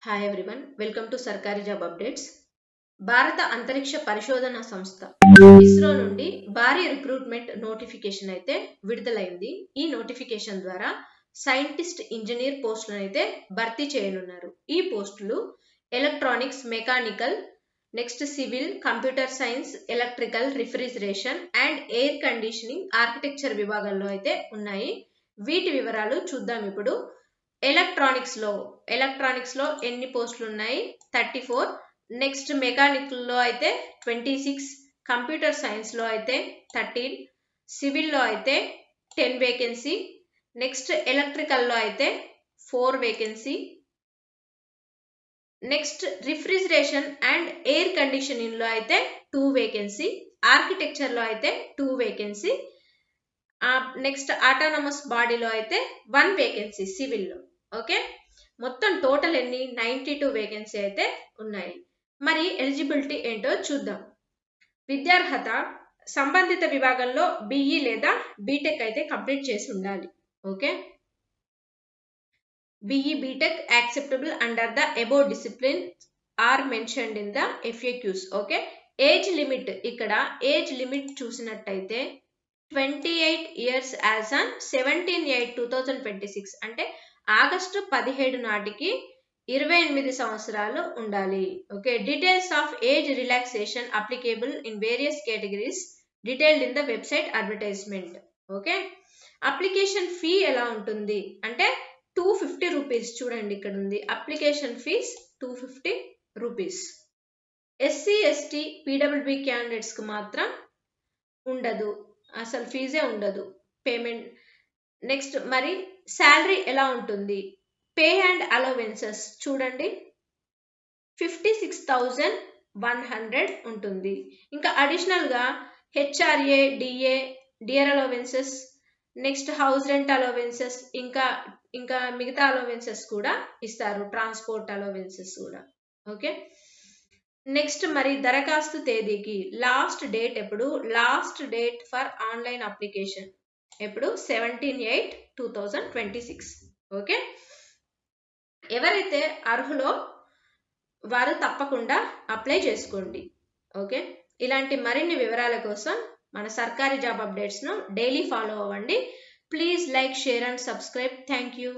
Hi everyone, welcome to సర్కారీ job updates. భారత అంతరిక్ష పరిశోధన సంస్థ ఇస్రో నుండి భారీ రిక్రూట్మెంట్ నోటిఫికేషన్ అయితే విడుదలైంది. ఈ నోటిఫికేషన్ ద్వారా సైంటిస్ట్, ఇంజనీర్ పోస్టులను అయితే భర్తీ చేయనున్నారు. ఈ పోస్టులు electronics, mechanical, next civil, computer science, electrical, refrigeration and air conditioning, architecture విభాగాల్లో అయితే ఉన్నాయి. వీటి వివరాలు చూద్దాం ఇప్పుడు. ఎలక్ట్రానిక్స్ లో ఎన్ని పోస్టులు ఉన్నాయి? 34. నెక్స్ట్ మెకానికల్ లో అయితే 26, కంప్యూటర్ సైన్స్ లో అయితే 13, సివిల్ లో అయితే 10 వేకెన్సీ, నెక్స్ట్ ఎలక్ట్రికల్ లో అయితే 4 vacancy, next refrigeration and air conditioning లో అయితే 2 వేకెన్సీ, ఆర్కిటెక్చర్ లో అయితే 2 వేకెన్సీ, నెక్స్ట్ ఆటోనమస్ బాడీలో అయితే 1 వేకెన్సీ సివిల్లో. ఓకే, మొత్తం టోటల్ ఎన్ని? 92 వేకెన్సీ అయితే ఉన్నాయి. మరి ఎలిజిబిలిటీ ఏంటో చూద్దాం. విద్యార్హత సంబంధిత విభాగంలో బిఈ లేదా బీటెక్ అయితే కంప్లీట్ చేసి ఉండాలి. Okay, BE BTech acceptable under the above discipline are mentioned in the FAQs. Okay, age limit, ఇక్కడ ఏజ్ లిమిట్ చూసినట్టయితే 28 years యాజ్ ఆన్ 17/8/2026, అంటే ఆగస్టు 17 నాటికి 28 సంవత్సరాలు ఉండాలి. Okay, details of age relaxation applicable in various categories detailed in the website advertisement. Okay, application fee ఎలా ఉంటుంది అంటే 250 rupees. చూడండి, ఇక్కడ ఉంది application fees 250 rupees. SC, ST, PWB candidates కు మాత్రం ఉండదు, అసలు ఫీజే ఉండదు, పేమెంట్. నెక్స్ట్ మరి శాలరీ ఎలా ఉంటుంది? పే అండ్ అలవెన్సెస్ చూడండి, 56,100 ఉంటుంది. ఇంకా అడిషనల్ గా HRA, DA, dear allowances, next house rent allowances, ఇంకా మిగతా అలవెన్సెస్ కూడా ఇస్తారు, ట్రాన్స్పోర్ట్ అలవెన్సెస్ కూడా. ఓకే, నెక్స్ట్ మరి దరఖాస్తు తేదీకి లాస్ట్ డేట్ ఎప్పుడు? Last date for online application ఎప్పుడు? 17/8/2026. ఓకే, ఎవరైతే అర్హులో వారు తప్పకుండా అప్లై చేసుకోండి. ఓకే, ఇలాంటి మరిన్ని వివరాల కోసం మన సర్కారీ జాబ్ అప్డేట్స్ను డైలీ ఫాలో అవ్వండి. Please like, share and subscribe. Thank you.